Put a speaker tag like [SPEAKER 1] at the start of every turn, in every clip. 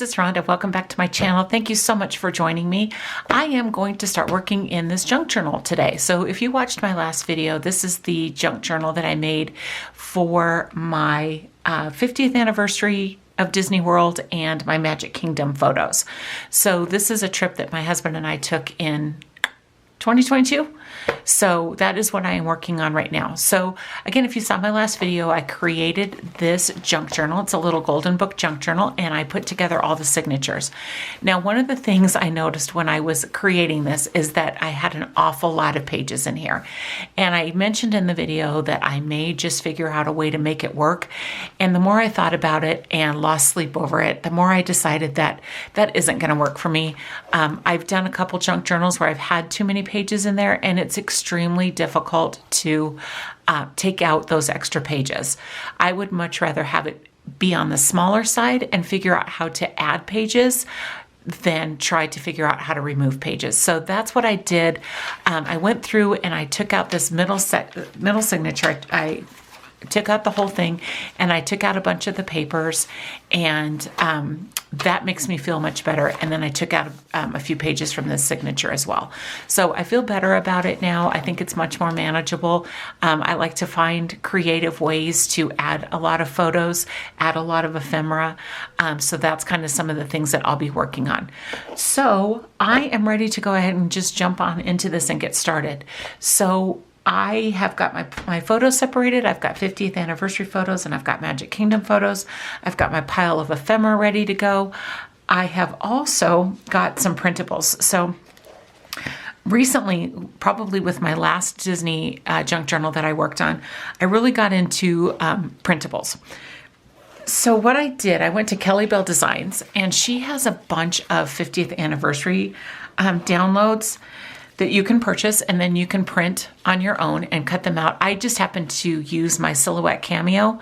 [SPEAKER 1] it's Rhonda. Welcome back to my channel. Thank you so much for joining me. I am going to start working in this junk journal today. So if you watched my last video, this is the junk journal that I made for my 50th anniversary of Disney World and my Magic Kingdom photos. So this is a trip that my husband and I took in 2022. So that is what I am working on right now. So again, if you saw my last video, I created this junk journal. It's a little golden book junk journal, and I put together all the signatures. Now, one of the things I noticed when I was creating this is that I had an awful lot of pages in here. And I mentioned in the video that I may just figure out a way to make it work. And the more I thought about it and lost sleep over it, the more I decided that that isn't going to work for me. I've done a couple junk journals where I've had too many pages in there, and it's extremely difficult to take out those extra pages. I would much rather have it be on the smaller side and figure out how to add pages than try to figure out how to remove pages. So that's what I did. I went through and I took out this middle signature. I took out the whole thing, and I took out a bunch of the papers, and that makes me feel much better. And then I took out a few pages from this signature as well. So I feel better about it now. I think it's much more manageable. I like to find creative ways to add a lot of photos, add a lot of ephemera. So that's kind of some of the things that I'll be working on. So I am ready to go ahead and just jump on into this and get started. So I have got my photos separated. I've got 50th anniversary photos, and I've got Magic Kingdom photos. I've got my pile of ephemera ready to go. I have also got some printables. So recently, probably with my last Disney junk journal that I worked on, I really got into printables. So what I did, I went to Kelly Bell Designs, and she has a bunch of 50th anniversary downloads that you can purchase, and then you can print on your own and cut them out. I just happened to use my Silhouette Cameo.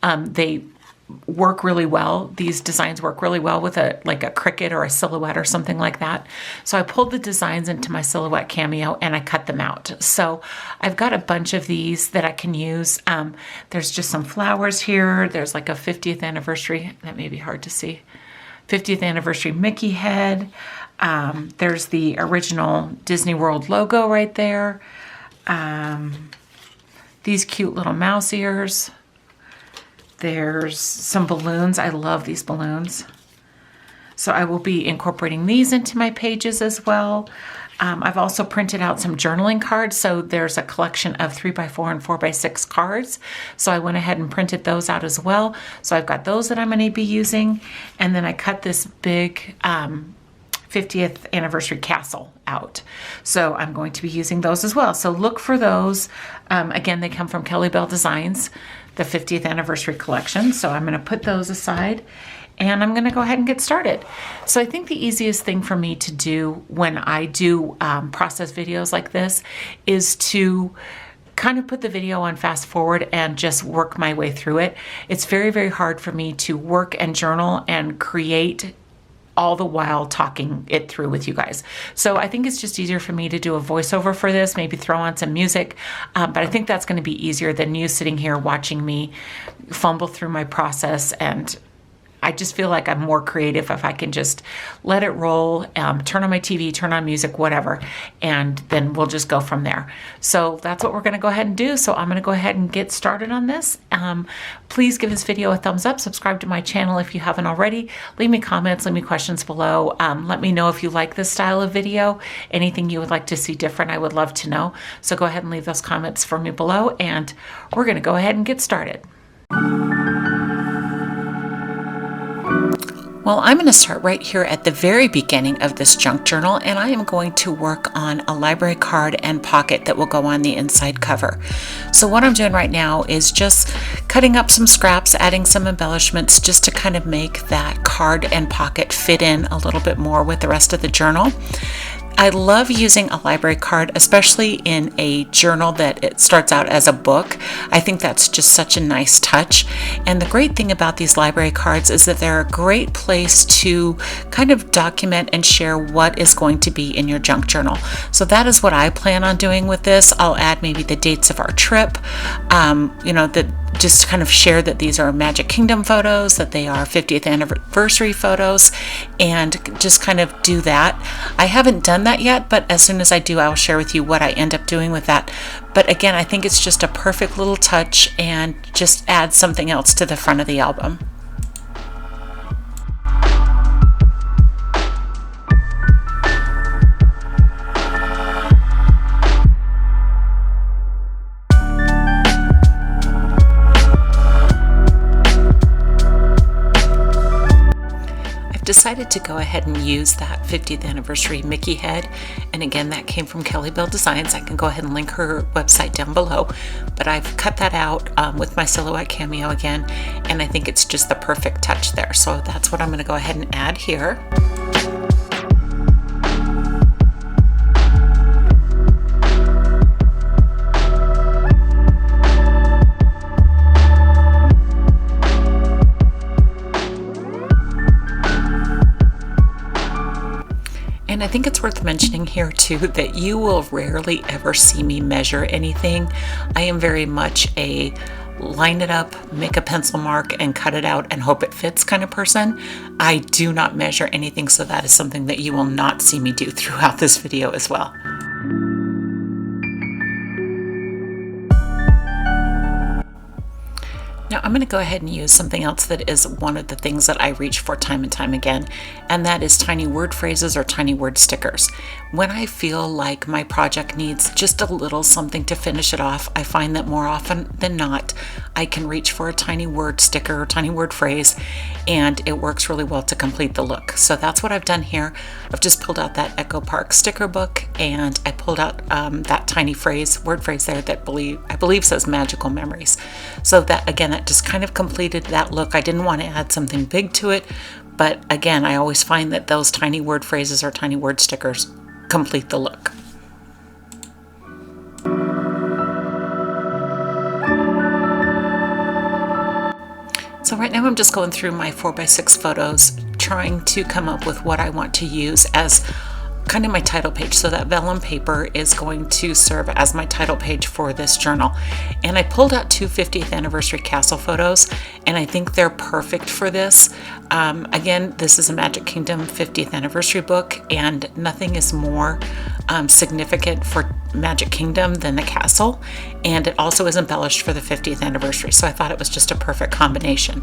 [SPEAKER 1] They work really well. These designs work really well with a cricket or a silhouette or something like that. So I pulled the designs into my Silhouette Cameo and I cut them out. So I've got a bunch of these that I can use. There's just some flowers here. There's like a 50th anniversary. That may be hard to see. 50th anniversary Mickey head. There's the original Disney World logo right there. These cute little mouse ears. There's some balloons. I love these balloons. So I will be incorporating these into my pages as well. I've also printed out some journaling cards. So there's a collection of 3x4 and 4x6 cards. So I went ahead and printed those out as well. So I've got those that I'm going to be using. And then I cut this big 50th anniversary castle out. So I'm going to be using those as well. So look for those. Again, they come from Kelly Bell Designs, the 50th anniversary collection. So I'm going to put those aside, and I'm going to go ahead and get started. So I think the easiest thing for me to do when I do process videos like this is to kind of put the video on fast forward and just work my way through it. It's very, very hard for me to work and journal and create all the while talking it through with you guys. So I think it's just easier for me to do a voiceover for this, maybe throw on some music, but I think that's going to be easier than you sitting here watching me fumble through my process. And I just feel like I'm more creative if I can just let it roll, turn on my TV, turn on music, whatever, and then we'll just go from there. So that's what we're going to go ahead and do. So I'm going to go ahead and get started on this. Please give this video a thumbs up, subscribe to my channel if you haven't already, leave me comments, leave me questions below. Let me know if you like this style of video, anything you would like to see different, I would love to know. So go ahead and leave those comments for me below, and we're going to go ahead and get started. Well, I'm going to start right here at the very beginning of this junk journal, and I am going to work on a library card and pocket that will go on the inside cover. So what I'm doing right now is just cutting up some scraps, adding some embellishments just to kind of make that card and pocket fit in a little bit more with the rest of the journal. I love using a library card, especially in a journal that it starts out as a book. I think that's just such a nice touch. And the great thing about these library cards is that they're a great place to kind of document and share what is going to be in your junk journal. So that is what I plan on doing with this. I'll add maybe the dates of our trip, just kind of share that these are Magic Kingdom photos, that they are 50th anniversary photos, and just kind of do that. I haven't done that yet, but as soon as I do, I will share with you what I end up doing with that. But again, I think it's just a perfect little touch and just add something else to the front of the album. Decided to go ahead and use that 50th anniversary Mickey head, and again, that came from Kelly Bell Designs. I can go ahead and link her website down below, but I've cut that out with my silhouette cameo again, and I think it's just the perfect touch there. So that's what I'm going to go ahead and add here. And I think it's worth mentioning here too that you will rarely ever see me measure anything. I am very much a line it up, make a pencil mark, and cut it out and hope it fits kind of person. I do not measure anything, so that is something that you will not see me do throughout this video as well. Now I'm going to go ahead and use something else that is one of the things that I reach for time and time again, and that is tiny word phrases or tiny word stickers. When I feel like my project needs just a little something to finish it off, I find that more often than not, I can reach for a tiny word sticker or tiny word phrase, and it works really well to complete the look. So that's what I've done here. I've just pulled out that Echo Park sticker book, and I pulled out that tiny word phrase there that I believe says magical memories. So that, again, that just kind of completed that look. I didn't want to add something big to it, but again, I always find that those tiny word phrases or tiny word stickers complete the look. So right now I'm just going through my 4x6 photos, trying to come up with what I want to use as kind of my title page. So that vellum paper is going to serve as my title page for this journal. And I pulled out two 50th anniversary castle photos, and I think they're perfect for this. Again, this is a Magic Kingdom 50th anniversary book, and nothing is more significant for Magic Kingdom than the castle, and it also is embellished for the 50th anniversary, so I thought it was just a perfect combination.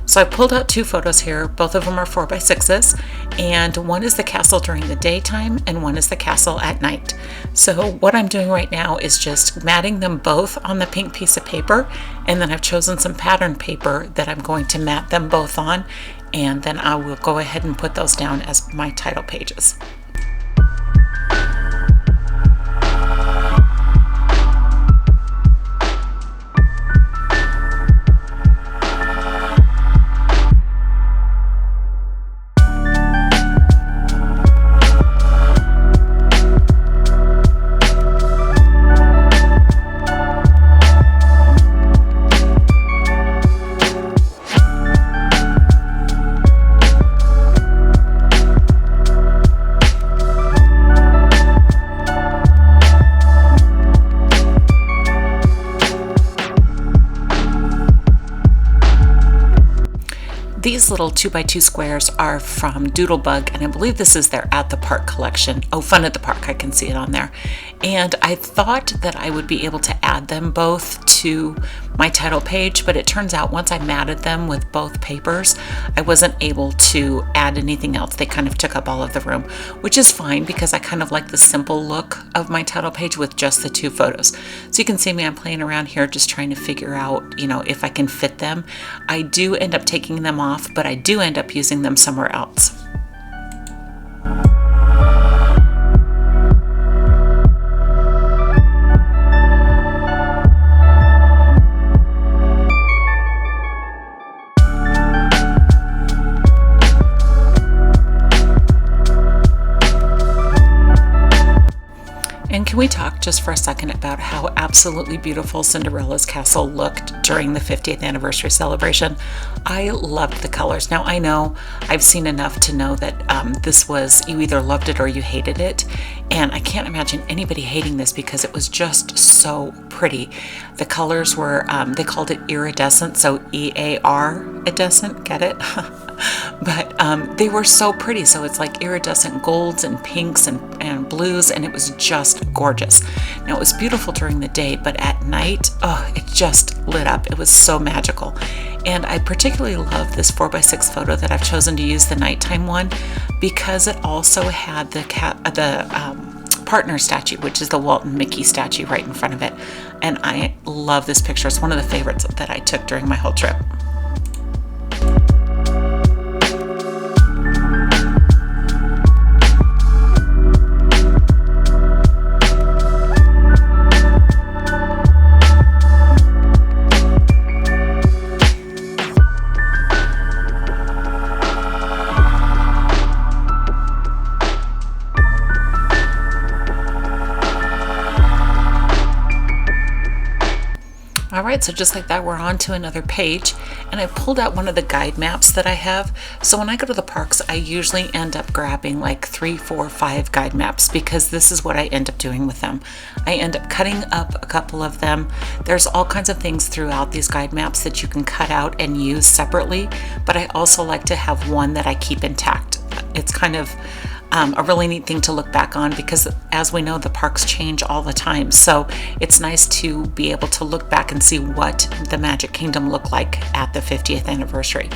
[SPEAKER 1] So I pulled out two photos here. Both of them are 4x6s, and one is the castle during the daytime and one is the castle at night. So what I'm doing right now is just matting them both on the pink piece of paper, and then I've chosen some pattern paper that I'm going to mat them both on, and then I will go ahead and put those down as my title pages. These little 2x2 squares are from Doodlebug, and I believe this is their At the Park collection. Oh, Fun at the Park, I can see it on there. And I thought that I would be able to add them both to my title page, but it turns out once I matted them with both papers, I wasn't able to add anything else. They kind of took up all of the room, which is fine because I kind of like the simple look of my title page with just the two photos. So you can see me, I'm playing around here just trying to figure out, you know, if I can fit them. I do end up taking them off, but I do end up using them somewhere else. Can we talk just for a second about how absolutely beautiful Cinderella's castle looked during the 50th anniversary celebration? I loved the colors. Now I know I've seen enough to know that this was, you either loved it or you hated it. And I can't imagine anybody hating this because it was just so pretty. The colors were, they called it iridescent, so E-A-R-idescent, get it? But they were so pretty. So it's like iridescent golds and pinks and blues, and it was just gorgeous. Now it was beautiful during the day, but at night, oh, it just lit up. It was so magical. And I particularly love this 4x6 photo that I've chosen to use, the nighttime one, because it also had the partner statue, which is the Walt and Mickey statue right in front of it. And I love this picture. It's one of the favorites that I took during my whole trip. All right, so just like that, we're on to another page, and I pulled out one of the guide maps that I have. So when I go to the parks, I usually end up grabbing like 3, 4, 5 guide maps because this is what I end up doing with them. I end up cutting up a couple of them. There's all kinds of things throughout these guide maps that you can cut out and use separately, but I also like to have one that I keep intact. It's kind of a really neat thing to look back on because, as we know, the parks change all the time. So it's nice to be able to look back and see what the Magic Kingdom looked like at the 50th anniversary.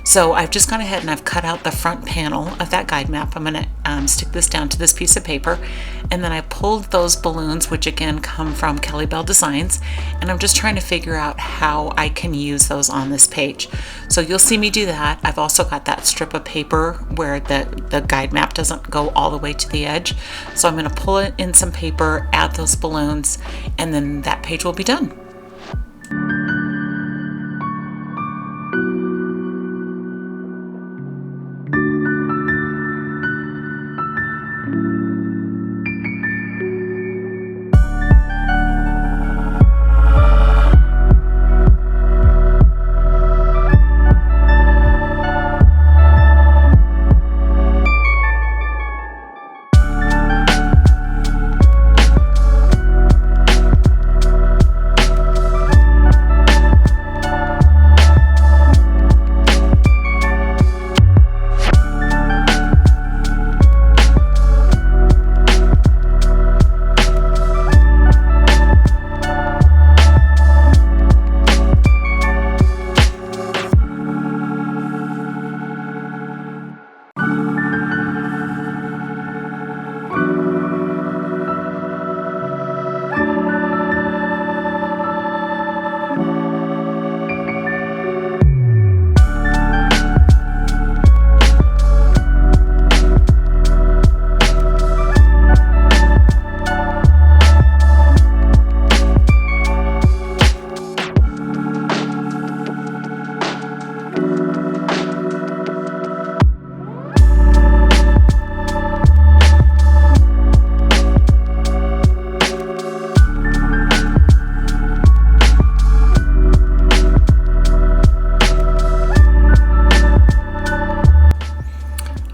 [SPEAKER 1] So I've just gone ahead and I've cut out the front panel of that guide map. I'm going to stick this down to this piece of paper, and then I pulled those balloons, which again come from Kelly Bell Designs, and I'm just trying to figure out how I can use those on this page. So you'll see me do that. I've also got that strip of paper where the guide map doesn't go all the way to the edge. So I'm going to pull it in some paper, add those balloons, and then that page will be done.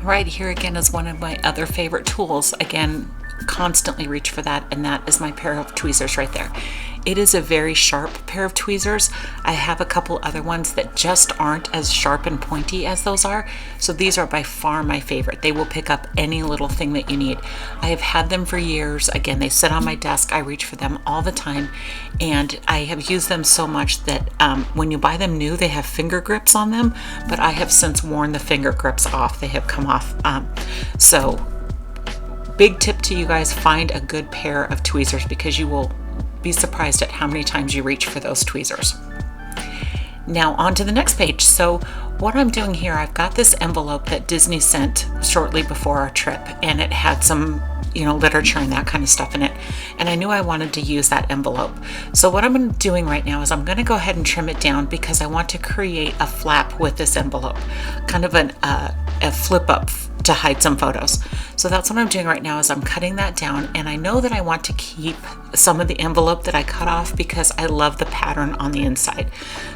[SPEAKER 1] Right here again is one of my other favorite tools. Again, constantly reach for that, and that is my pair of tweezers right there. It is a very sharp pair of tweezers. I have a couple other ones that just aren't as sharp and pointy as those are, so these are by far my favorite. They will pick up any little thing that you need. I have had them for years. Again, they sit on my desk. I reach for them all the time, and I have used them so much that when you buy them new, they have finger grips on them, but I have since worn the finger grips off. They have come off. So big tip to you guys, find a good pair of tweezers because you will be surprised at how many times you reach for those tweezers. Now on to the next page. So what I'm doing here, I've got this envelope that Disney sent shortly before our trip, and it had some, literature and that kind of stuff in it. And I knew I wanted to use that envelope. So what I'm doing right now is I'm going to go ahead and trim it down because I want to create a flap with this envelope, kind of a flip up to hide some photos. So that's what I'm doing right now, is I'm cutting that down, and I know that I want to keep some of the envelope that I cut off because I love the pattern on the inside.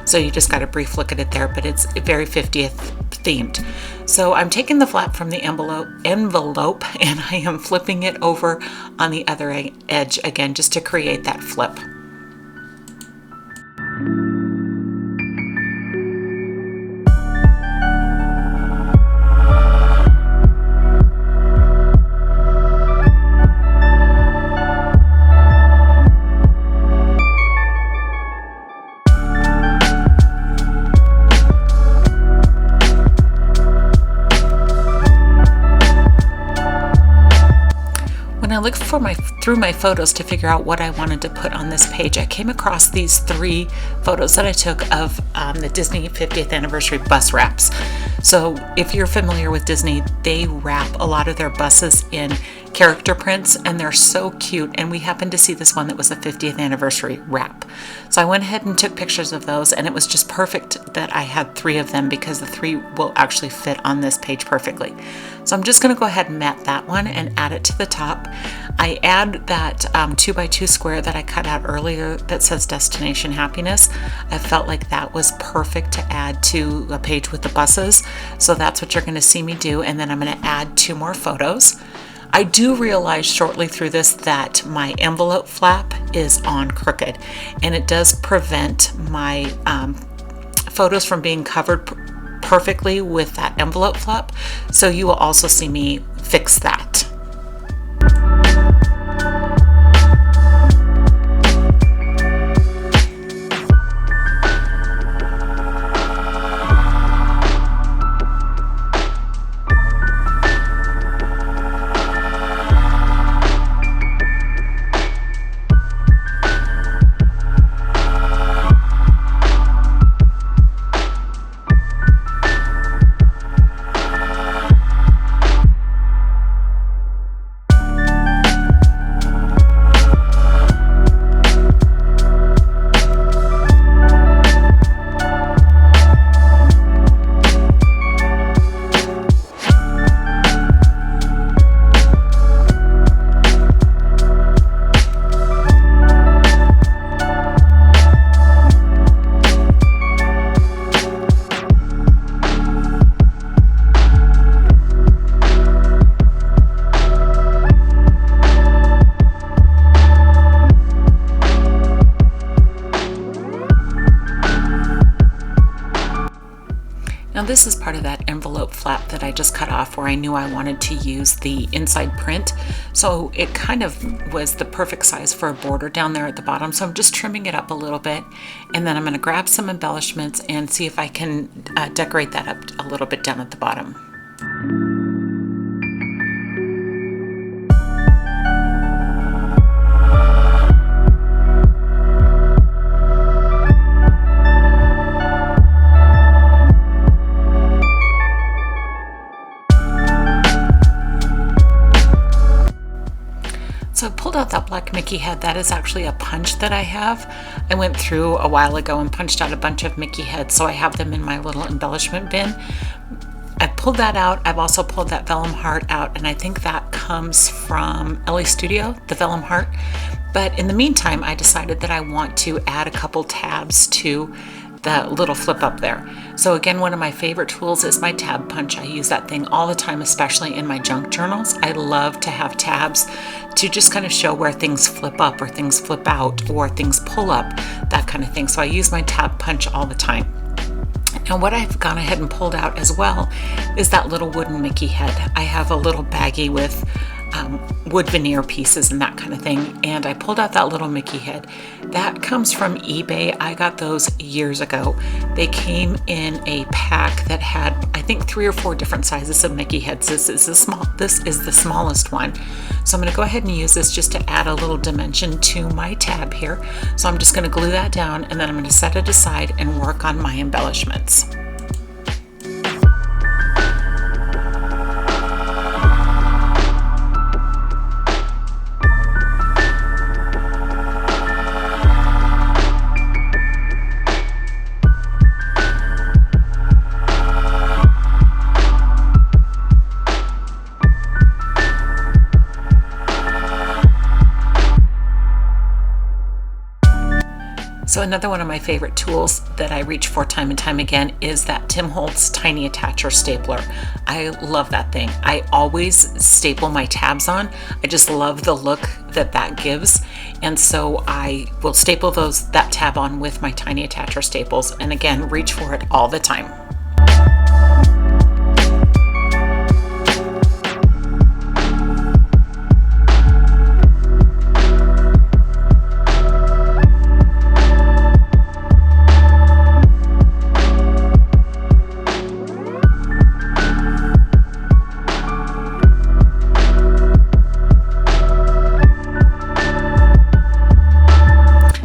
[SPEAKER 1] So you just got a brief look at it there, but it's very 50th themed. So I'm taking the flap from the envelope and I am flipping it over on the other edge again, just to create that flip. When I looked through my photos to figure out what I wanted to put on this page, I came across these 3 photos that I took of the Disney 50th anniversary bus wraps. So if you're familiar with Disney, they wrap a lot of their buses in character prints, and they're so cute, and we happened to see this one that was the 50th anniversary wrap. So I went ahead and took pictures of those, and it was just perfect that I had 3 of them because the 3 will actually fit on this page perfectly. So I'm just going to go ahead and mat that one and add it to the top. I add that 2x2 square that I cut out earlier that says Destination Happiness. I felt like that was perfect to add to a page with the buses. So that's what you're going to see me do, and then I'm going to add 2 more photos. I do realize shortly through this that my envelope flap is on crooked, and it does prevent my photos from being covered perfectly with that envelope flap. So you will also see me fix that. Now this is part of that envelope flap that I just cut off, where I knew I wanted to use the inside print. So it kind of was the perfect size for a border down there at the bottom. So I'm just trimming it up a little bit, and then I'm going to grab some embellishments and see if I can decorate that up a little bit down at the bottom. So I pulled out that black Mickey head. That is actually a punch that I have. I went through a while ago and punched out a bunch of Mickey heads, so I have them in my little embellishment bin. I pulled that out. I've also pulled that vellum heart out, and I think that comes from Ellie Studio, the vellum heart. But in the meantime, I decided that I want to add a couple tabs to the little flip up there. So again, one of my favorite tools is my tab punch. I use that thing all the time, especially in my junk journals. I love to have tabs to just kind of show where things flip up or things flip out or things pull up, that kind of thing. So I use my tab punch all the time. And what I've gone ahead and pulled out as well is that little wooden Mickey head. I have a little baggie with wood veneer pieces and that kind of thing, and I pulled out that little Mickey head. That comes from eBay. I got those years ago. They came in a pack that had, I think, 3 or 4 different sizes of Mickey heads. This is the smallest one. So I'm going to go ahead and use this just to add a little dimension to my tab here. So I'm just going to glue that down, and then I'm going to set it aside and work on my embellishments. So another one of my favorite tools that I reach for time and time again is that Tim Holtz Tiny Attacher Stapler. I love that thing. I always staple my tabs on. I just love the look that that gives. And so I will staple that tab on with my Tiny Attacher staples, and again, reach for it all the time.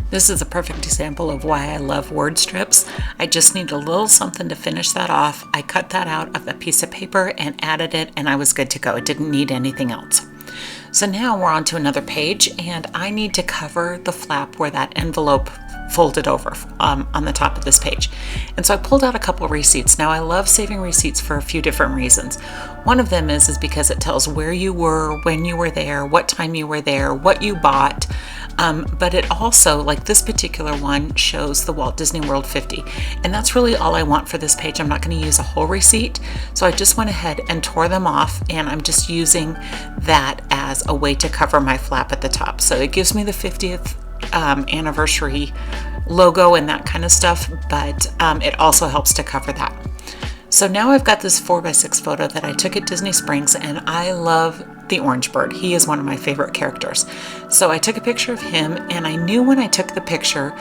[SPEAKER 1] This is a perfect example of why I love word strips. I just need a little something to finish that off. I cut that out of a piece of paper and added it, and I was good to go. It didn't need anything else. So now we're on to another page, and I need to cover the flap where that envelope folded over on the top of this page. And so I pulled out a couple of receipts. Now I love saving receipts for a few different reasons. One of them is because it tells where you were, when you were there, what time you were there, what you bought. But it also, like this particular one, shows the Walt Disney World 50. And that's really all I want for this page. I'm not going to use a whole receipt. So I just went ahead and tore them off, and I'm just using that as a way to cover my flap at the top. So it gives me the 50th anniversary logo and that kind of stuff, but it also helps to cover that. So now I've got this 4x6 photo that I took at Disney Springs, and I love the orange bird. He is one of my favorite characters. So I took a picture of him, and I knew when I took the picture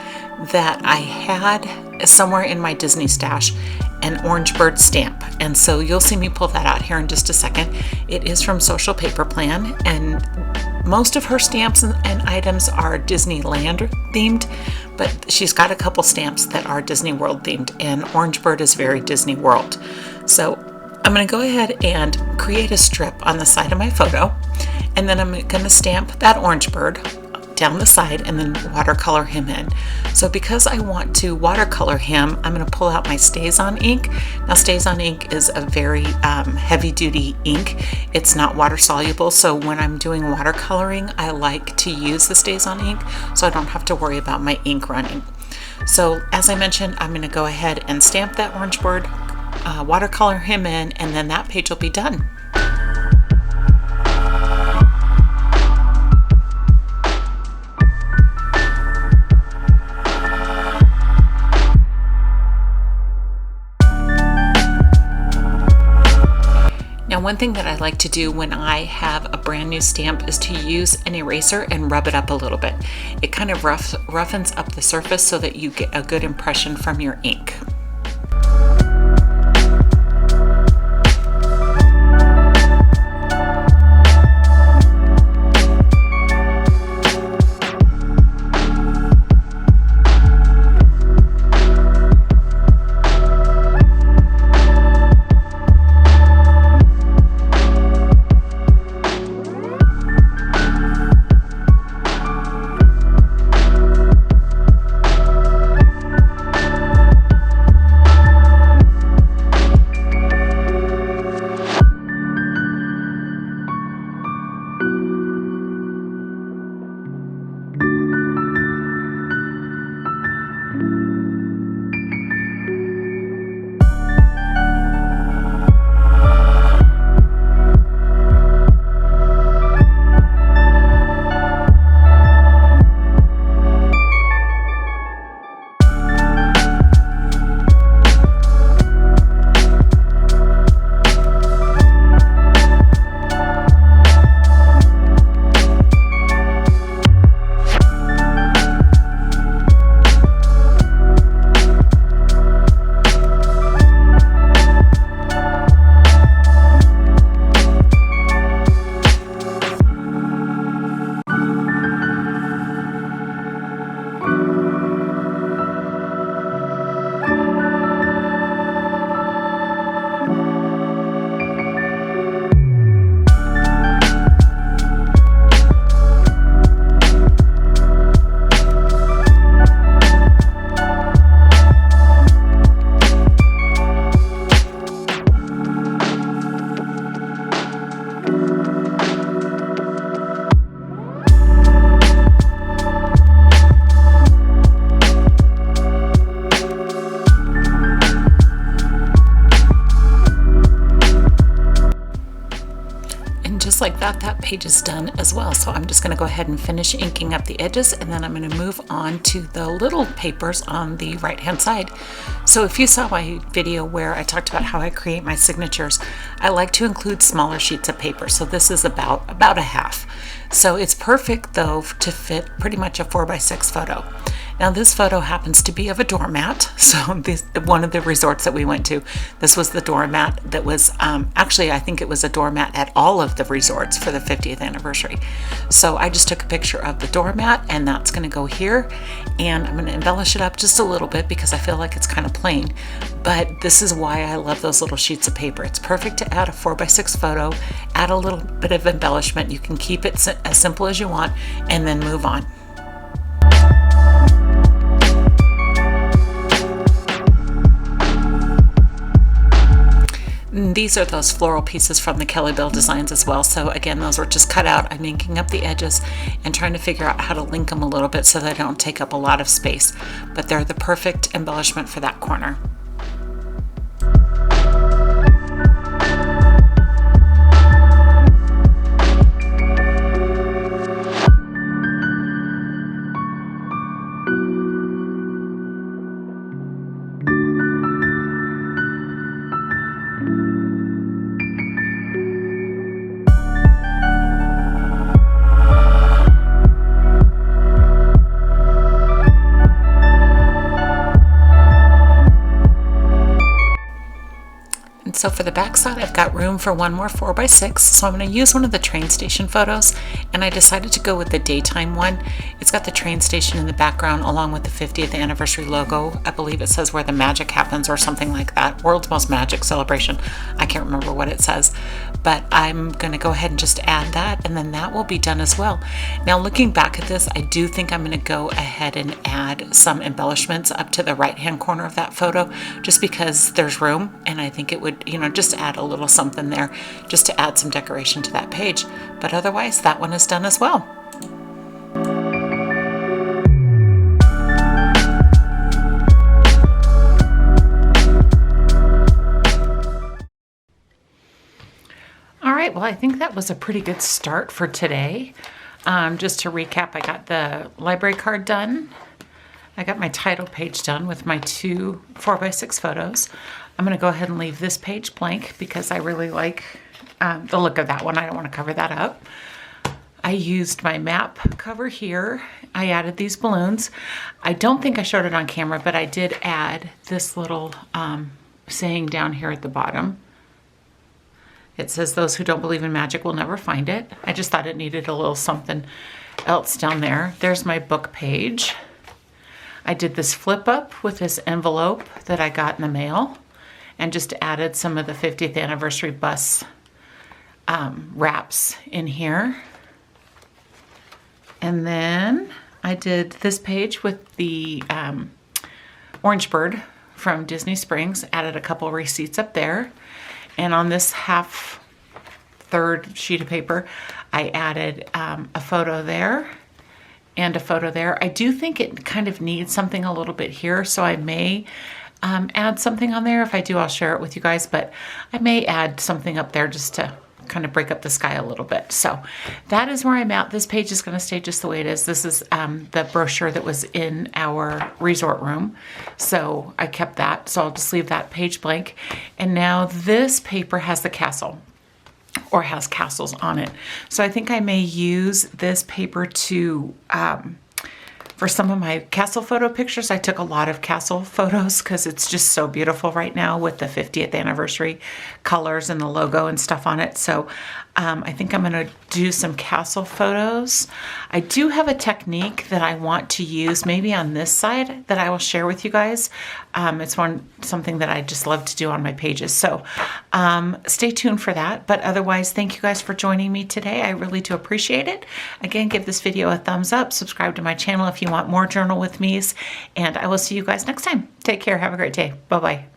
[SPEAKER 1] that I had somewhere in my Disney stash an orange bird stamp. And so you'll see me pull that out here in just a second. It is from Social Paper Plan, and most of her stamps and items are Disneyland themed, but she's got a couple stamps that are Disney World themed, and Orange Bird is very Disney World. So I'm going to go ahead and create a strip on the side of my photo, and then I'm going to stamp that orange bird down the side and then watercolor him in. So because I want to watercolor him, I'm going to pull out my StazOn ink. Now StazOn ink is a very heavy duty ink. It's not water soluble, so when I'm doing watercoloring, I like to use the StazOn ink so I don't have to worry about my ink running. So as I mentioned, I'm going to go ahead and stamp that orange bird, watercolor him in, and then that page will be done. Now, one thing that I like to do when I have a brand new stamp is to use an eraser and rub it up a little bit. It kind of roughens up the surface so that you get a good impression from your ink. about that page is done as well. So I'm just going to go ahead and finish inking up the edges, and then I'm going to move on to the little papers on the right hand side. So if you saw my video where I talked about how I create my signatures, I like to include smaller sheets of paper. So this is about a half. So it's perfect though to fit pretty much a 4x6 photo. Now this photo happens to be of a doormat. So one of the resorts that we went to, this was the doormat that was, actually I think it was a doormat at all of the resorts for the 50th anniversary. So I just took a picture of the doormat, and that's going to go here, and I'm going to embellish it up just a little bit because I feel like it's kind of plain. But this is why I love those little sheets of paper. It's perfect to add a 4x6 photo, add a little bit of embellishment. You can keep it as simple as you want and then move on. These are those floral pieces from the Kelly Bill designs as well. So again, those were just cut out. I'm inking up the edges and trying to figure out how to link them a little bit so they don't take up a lot of space. But they're the perfect embellishment for that corner. So for the back side, I've got room for one more 4x6, so I'm going to use one of the train station photos, and I decided to go with the daytime one. It's got the train station in the background along with the 50th anniversary logo. I believe it says where the magic happens or something like that. World's Most Magic Celebration. I can't remember what it says, but I'm going to go ahead and just add that, and then that will be done as well. Now looking back at this, I do think I'm going to go ahead and add some embellishments up to the right hand corner of that photo, just because there's room, and I think it would, just add a little something there just to add some decoration to that page. But otherwise, that one is done as well. All right, well, I think that was a pretty good start for today. Just to recap, I got the library card done. I got my title page done with my two 4x6 photos. I'm going to go ahead and leave this page blank because I really like the look of that one. I don't want to cover that up. I used my map cover here. I added these balloons. I don't think I showed it on camera, but I did add this little saying down here at the bottom. It says, "Those who don't believe in magic will never find it." I just thought it needed a little something else down there. There's my book page. I did this flip up with this envelope that I got in the mail, and just added some of the 50th anniversary bus wraps in here. And then I did this page with the orange bird from Disney Springs, added a couple receipts up there. And on this third sheet of paper, I added a photo there and a photo there. I do think it kind of needs something a little bit here, so I may add something on there. If I do, I'll share it with you guys, but I may add something up there just to kind of break up the sky a little bit. So that is where I'm at. This page is going to stay just the way it is. This is the brochure that was in our resort room, so I kept that. So I'll just leave that page blank. And now this paper has the castle, or has castles on it. So I think I may use this paper to for some of my castle photo pictures. I took a lot of castle photos because it's just so beautiful right now with the 50th anniversary colors and the logo and stuff on it. So I think I'm going to do some castle photos. I do have a technique that I want to use maybe on this side that I will share with you guys. It's something that I just love to do on my pages. So stay tuned for that. But otherwise, thank you guys for joining me today. I really do appreciate it. Again, give this video a thumbs up. Subscribe to my channel if you want more journal with me's. And I will see you guys next time. Take care. Have a great day. Bye-bye.